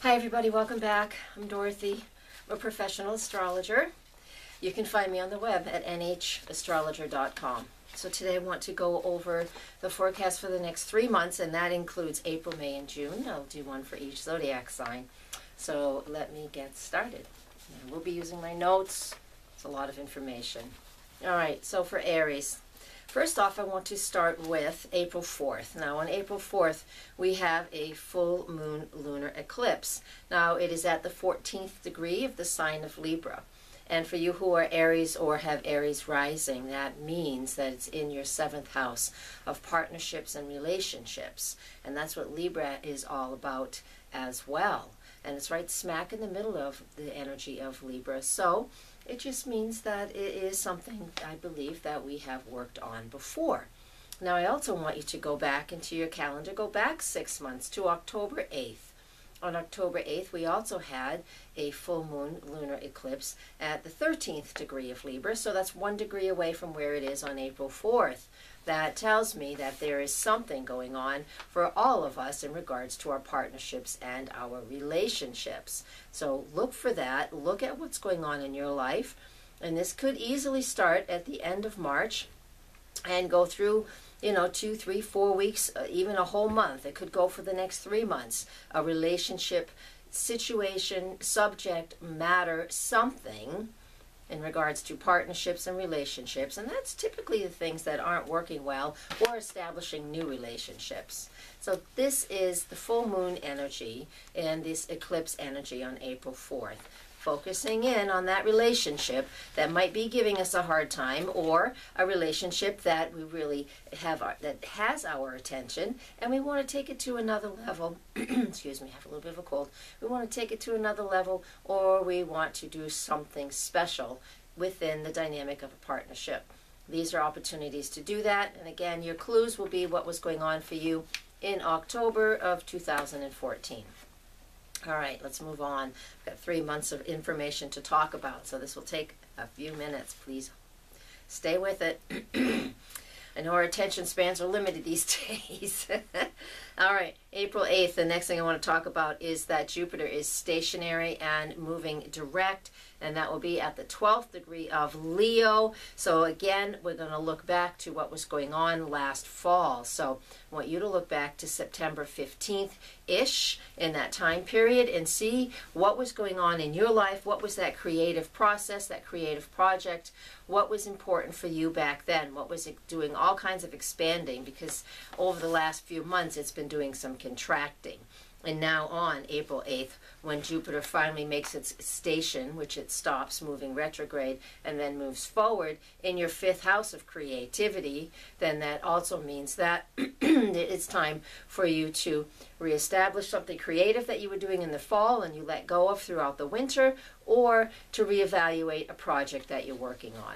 Hi everybody, welcome back. I'm Dorothy. I'm a professional astrologer. You can find me on the web at nhastrologer.com. So today I want to go over the forecast for the next 3 months, and that includes April, May, and June. I'll do one for each zodiac sign. So let me get started. I will be using my notes. It's a lot of information. All right, so for Aries. First off, I want to start with April 4th. Now, on April 4th, we have a full moon lunar eclipse. Now, it is at the 14th degree of the sign of Libra. And for you who are Aries or have Aries rising, that means that it's in your 7th house of partnerships and relationships. And that's what Libra is all about as well. And it's right smack in the middle of the energy of Libra. So it just means that it is something, I believe, that we have worked on before. Now, I also want you to go back into your calendar, go back 6 months to October 8th. On October 8th, we also had a full moon lunar eclipse at the 13th degree of Libra, so that's 1 degree away from where it is on April 4th. That tells me that there is something going on for all of us in regards to our partnerships and our relationships. So look for that. Look at what's going on in your life. And this could easily start at the end of March and go through 2, 3, 4 weeks, even a whole month. It could go for the next 3 months. A relationship, situation, subject, matter, something in regards to partnerships and relationships. And that's typically the things that aren't working well or establishing new relationships. So this is the full moon energy and this eclipse energy on April 4th. Focusing in on that relationship that might be giving us a hard time, or a relationship that we really have, that has our attention, and we want to take it to another level. Excuse me, I have a little bit of a cold. We want to take it to another level, or we want to do something special within the dynamic of a partnership. These are opportunities to do that, and again, your clues will be what was going on for you in October of 2014. All right, let's move on. We've got 3 months of information to talk about, so this will take a few minutes. Please stay with it. I know our attention spans are limited these days. All right, April 8th, the next thing I want to talk about is that Jupiter is stationary and moving direct, and that will be at the 12th degree of Leo. So again, we're going to look back to what was going on last fall. So I want you to look back to September 15th-ish in that time period and see what was going on in your life. What was that creative process, that creative project? What was important for you back then? What was it doing? All kinds of expanding, because over the last few months it's been doing some contracting. And now on April 8th, when Jupiter finally makes its station, which it stops moving retrograde and then moves forward in your 5th house of creativity, then that also means that it's time for you to reestablish something creative that you were doing in the fall and you let go of throughout the winter, or to reevaluate a project that you're working on.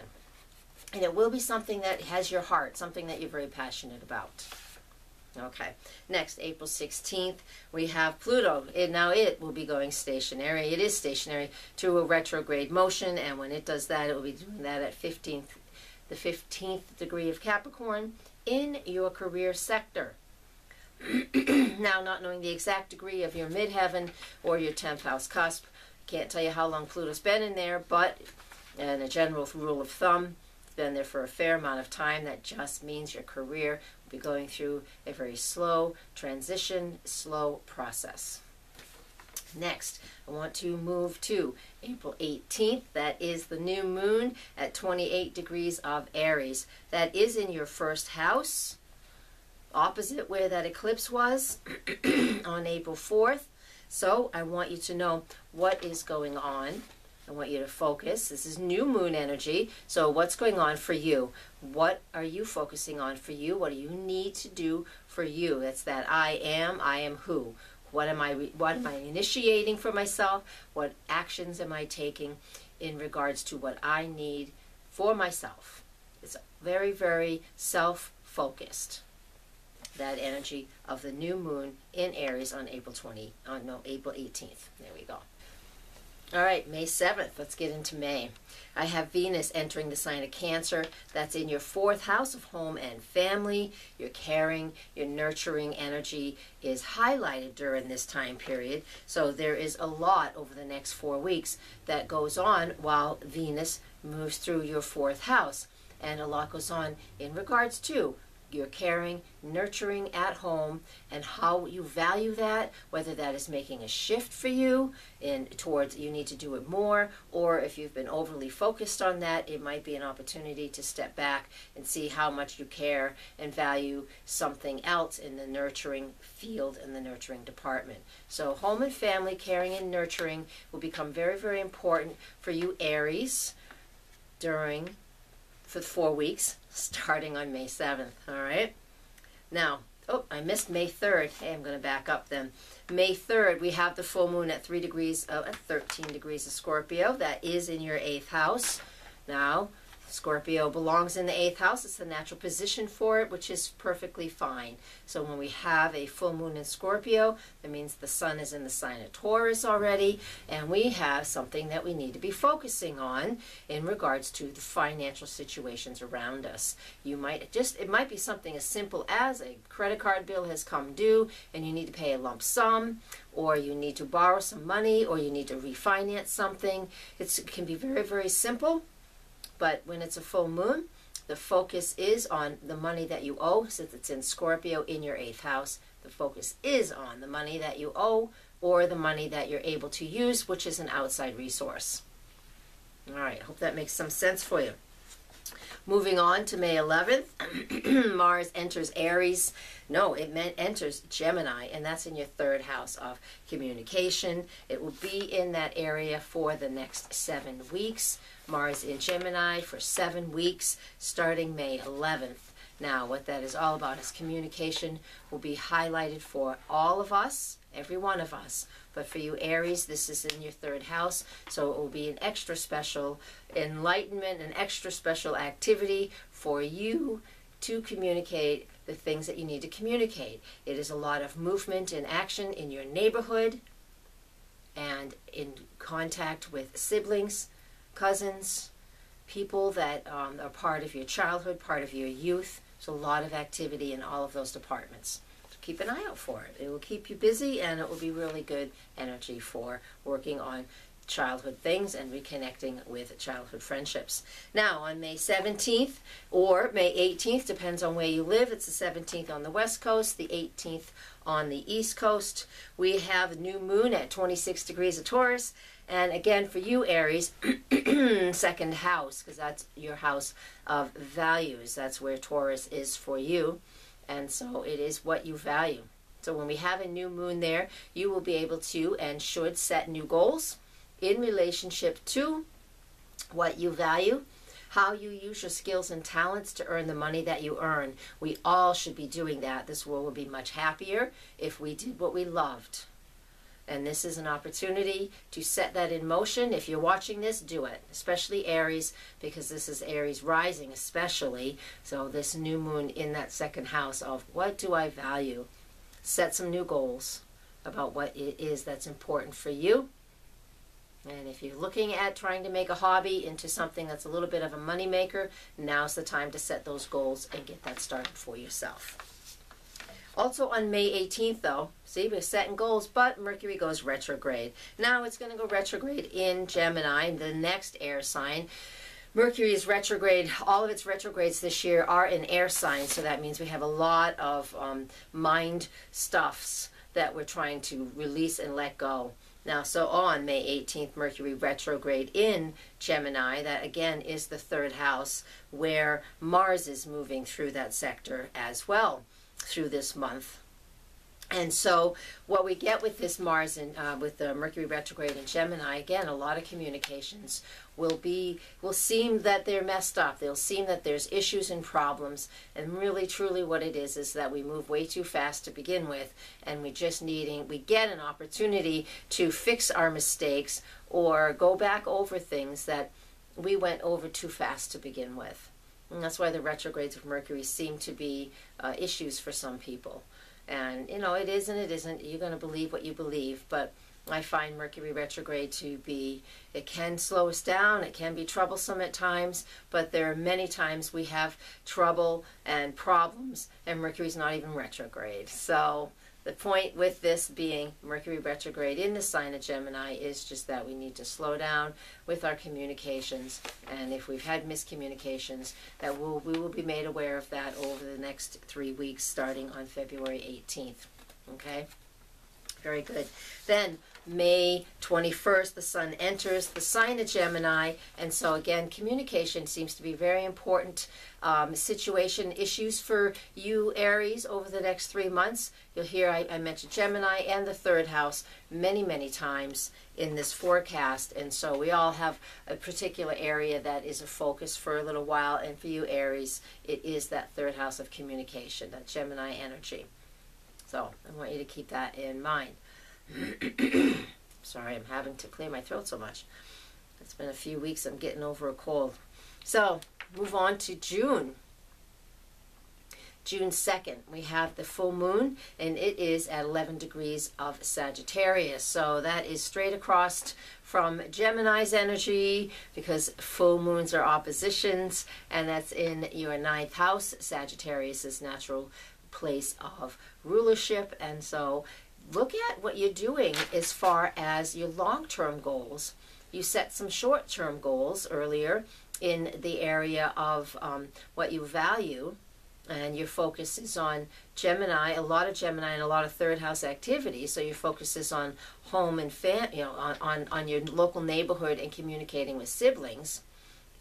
And it will be something that has your heart, something that you're very passionate about. Okay, next, April 16th, we have Pluto. Now it will be going stationary. It is stationary to a retrograde motion, and when it does that, it will be doing that at the 15th degree of Capricorn in your career sector. Now, not knowing the exact degree of your midheaven or your 10th house cusp, can't tell you how long Pluto's been in there, but in a general rule of thumb, it's been there for a fair amount of time. That just means your career be going through a very slow transition, slow process. Next, I want to move to April 18th. That is the new moon at 28 degrees of Aries. That is in your 1st house, opposite where that eclipse was on April 4th. So I want you to know what is going on. I want you to focus. This is new moon energy. So what's going on for you? What are you focusing on for you? What do you need to do for you? That's that I am who. What am I initiating for myself? What actions am I taking in regards to what I need for myself? It's very, very self-focused. That energy of the new moon in Aries on April 18th. There we go. All right, May 7th, let's get into May. I have Venus entering the sign of Cancer. That's in your 4th house of home and family. Your caring, your nurturing energy is highlighted during this time period. So there is a lot over the next 4 weeks that goes on while Venus moves through your 4th house. And a lot goes on in regards to your caring, nurturing at home, and how you value that, whether that is making a shift for you in towards you need to do it more, or if you've been overly focused on that, it might be an opportunity to step back and see how much you care and value something else in the nurturing field and the nurturing department. So home and family, caring and nurturing will become very, very important for you Aries for 4 weeks, starting on May 7th, all right? Now, oh, I missed May 3rd. Hey, I'm going to back up then. May 3rd, we have the full moon at 13 degrees of Scorpio. That is in your 8th house. Now, Scorpio belongs in the 8th house. It's the natural position for it, which is perfectly fine. So when we have a full moon in Scorpio, that means the sun is in the sign of Taurus already, and we have something that we need to be focusing on in regards to the financial situations around us. It might be something as simple as a credit card bill has come due and you need to pay a lump sum, or you need to borrow some money, or you need to refinance something. It can be very, very simple. But when it's a full moon, the focus is on the money that you owe. Since it's in Scorpio in your 8th house, the focus is on the money that you owe or the money that you're able to use, which is an outside resource. All right, hope that makes some sense for you. Moving on to May 11th, Mars enters Aries. No, enters Gemini, and that's in your 3rd house of communication. It will be in that area for the next 7 weeks. Mars in Gemini for 7 weeks, starting May 11th. Now, what that is all about is communication will be highlighted for all of us, every one of us. But for you Aries, this is in your 3rd house, so it will be an extra special enlightenment, an extra special activity for you to communicate the things that you need to communicate. It is a lot of movement and action in your neighborhood and in contact with siblings, cousins, people that are part of your childhood, part of your youth. There's a lot of activity in all of those departments. Keep an eye out for it. It will keep you busy, and it will be really good energy for working on childhood things and reconnecting with childhood friendships. Now, on May 17th or May 18th, depends on where you live. It's the 17th on the West Coast, the 18th on the East Coast. We have new moon at 26 degrees of Taurus. And again, for you, Aries, 2nd house, because that's your house of values. That's where Taurus is for you. And so it is what you value. So when we have a new moon there, you will be able to and should set new goals in relationship to what you value, how you use your skills and talents to earn the money that you earn. We all should be doing that. This world would be much happier if we did what we loved. And this is an opportunity to set that in motion. If you're watching this, do it, especially Aries, because this is Aries rising especially. So this new moon in that 2nd house of what do I value? Set some new goals about what it is that's important for you. And if you're looking at trying to make a hobby into something that's a little bit of a money maker, now's the time to set those goals and get that started for yourself. Also on May 18th, though, see, we're setting goals, but Mercury goes retrograde. Now it's going to go retrograde in Gemini, the next air sign. Mercury is retrograde. All of its retrogrades this year are in air signs, so that means we have a lot of mind stuffs that we're trying to release and let go. Now, so on May 18th, Mercury retrograde in Gemini. That, again, is the 3rd house, where Mars is moving through that sector as well through this month. And so what we get with this Mars and with the Mercury retrograde in Gemini, again, a lot of communications will seem that they're messed up. They'll seem that there's issues and problems. And really, truly what it is that we move way too fast to begin with. And we get an opportunity to fix our mistakes or go back over things that we went over too fast to begin with. And that's why the retrogrades of Mercury seem to be issues for some people. And, you know, it is and it isn't. You're going to believe what you believe. But I find Mercury retrograde to be, it can slow us down, it can be troublesome at times, but there are many times we have trouble and problems, and Mercury's not even retrograde. So the point with this being Mercury retrograde in the sign of Gemini is just that we need to slow down with our communications, and if we've had miscommunications, that we will be made aware of that over the next 3 weeks starting on February 18th. Okay? Very good. Then May 21st, the sun enters the sign of Gemini, and so again, communication seems to be very important. Situation issues for you, Aries, over the next 3 months. You'll hear I mentioned Gemini and the third house many, many times in this forecast, and so we all have a particular area that is a focus for a little while, and for you, Aries, it is that third house of communication, that Gemini energy. So I want you to keep that in mind. Sorry, I'm having to clear my throat so much. It's been a few weeks. I'm getting over a cold. So move on to June. June 2nd, we have the full moon, and it is at 11 degrees of Sagittarius. So that is straight across from Gemini's energy, because full moons are oppositions, and that's in your 9th house, Sagittarius's natural place of rulership. And so look at what you're doing as far as your long-term goals. You set some short-term goals earlier in the area of what you value, and your focus is on Gemini, a lot of Gemini and a lot of third house activity. So your focus is on home and on your local neighborhood and communicating with siblings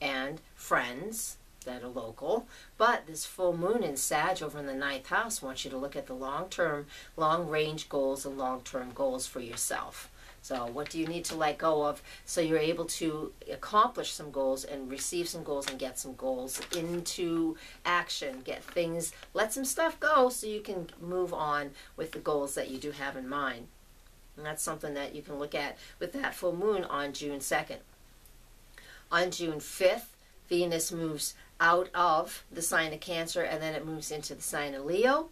and friends that are local. But this full moon in Sag over in the 9th house wants you to look at the long-term, long-range goals and long-term goals for yourself. So what do you need to let go of so you're able to accomplish some goals and receive some goals and get some goals into action, get things, let some stuff go so you can move on with the goals that you do have in mind. And that's something that you can look at with that full moon on June 2nd. On June 5th, Venus moves out of the sign of Cancer, and then it moves into the sign of Leo,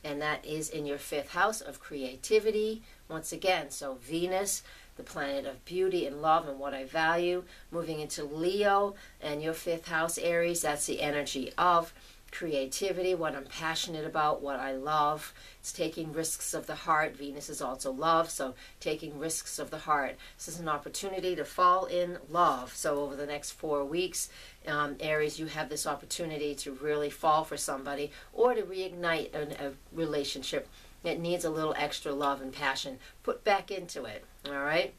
and that is in your 5th house of creativity once again. So Venus, the planet of beauty and love and what I value, moving into Leo, and your 5th house, Aries, that's the energy of creativity, what I'm passionate about, what I love. It's taking risks of the heart. Venus is also love, so taking risks of the heart. This is an opportunity to fall in love. So over the next 4 weeks, Aries, you have this opportunity to really fall for somebody or to reignite a relationship that needs a little extra love and passion put back into it. All right?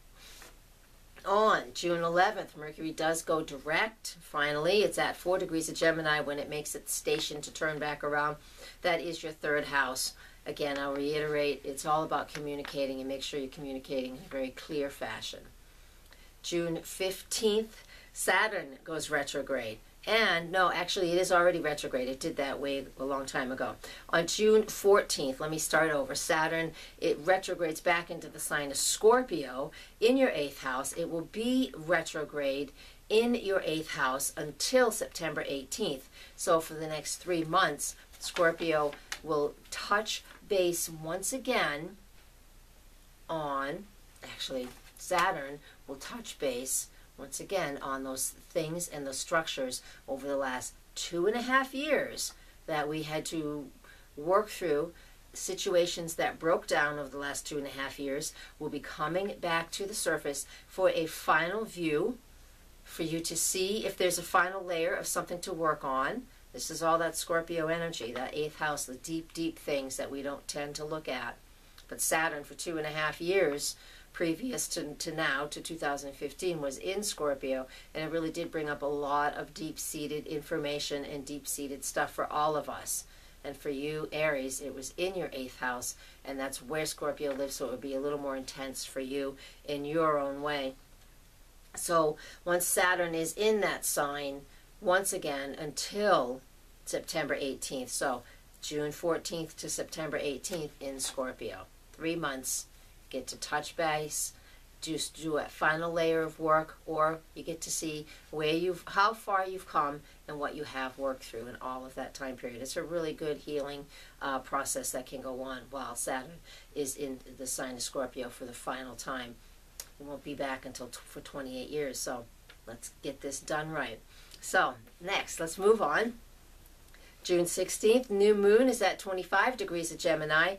On June 11th, Mercury does go direct. Finally, it's at 4 degrees of Gemini when it makes its station to turn back around. That is your 3rd house. Again, I'll reiterate, it's all about communicating, and make sure you're communicating in a very clear fashion. June 15th, Saturn goes retrograde. And no, actually it is already retrograde. It did that way a long time ago. On June 14th, let me start over. Saturn, it retrogrades back into the sign of Scorpio in your 8th house. It will be retrograde in your 8th house until September 18th. So for the next 3 months, Scorpio will touch base once again on, actually Saturn will touch base once again on those things and those structures over the last 2.5 years that we had to work through. Situations that broke down over the last 2.5 years will be coming back to the surface for a final view, for you to see if there's a final layer of something to work on. This is all that Scorpio energy, that 8th house, the deep, deep things that we don't tend to look at. But Saturn for 2.5 years previous to now, to 2015, was in Scorpio, and it really did bring up a lot of deep-seated information and deep-seated stuff for all of us. And for you, Aries, it was in your 8th house, and that's where Scorpio lives, so it would be a little more intense for you in your own way. So once Saturn is in that sign, once again, until September 18th, so June 14th to September 18th in Scorpio, 3 months, get to touch base, just do a final layer of work, or you get to see how far you've come and what you have worked through in all of that time period. It's a really good healing process that can go on while Saturn is in the sign of Scorpio for the final time. It won't be back until for 28 years, so let's get this done right. So next, let's move on. June 16th, new moon is at 25 degrees of Gemini.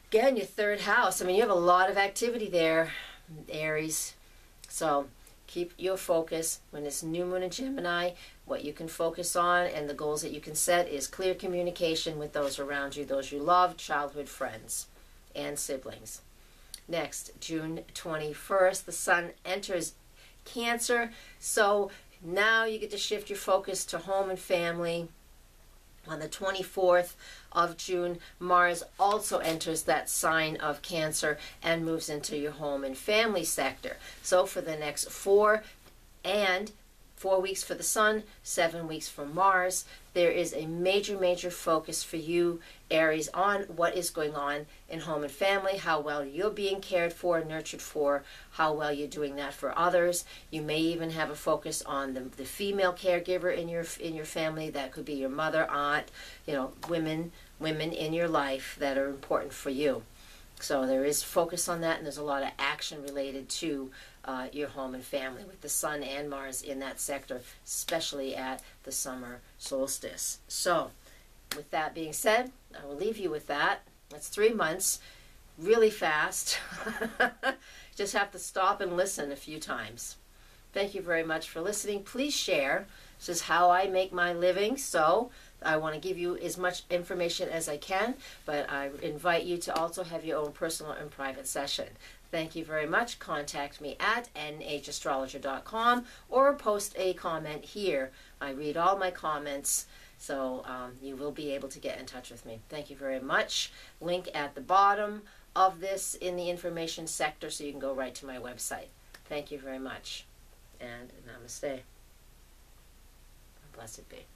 Again, your third house. I mean, you have a lot of activity there, Aries. So keep your focus. When it's new moon in Gemini, what you can focus on and the goals that you can set is clear communication with those around you, those you love, childhood friends, and siblings. Next, June 21st, the sun enters Cancer. So now you get to shift your focus to home and family. On the 24th of June, Mars also enters that sign of Cancer and moves into your home and family sector. So for the next 4 weeks for the Sun, 7 weeks for Mars, there is a major focus for you, Aries, on what is going on in home and family, how well you're being cared for, nurtured for, how well you're doing that for others. You may even have a focus on the female caregiver in your family. That could be your mother, aunt, women in your life that are important for you. So there is focus on that, and there's a lot of action related to your home and family with the Sun and Mars in that sector, especially at the summer solstice. So with that being said, I will leave you with that. That's 3 months, really fast. Just have to stop and listen a few times. Thank you very much for listening. Please share. This is how I make my living, so I want to give you as much information as I can, but I invite you to also have your own personal and private session. Thank you very much. Contact me at nhastrologer.com or post a comment here. I read all my comments, so you will be able to get in touch with me. Thank you very much. Link at the bottom of this in the information sector, so you can go right to my website. Thank you very much, and namaste. Blessed be.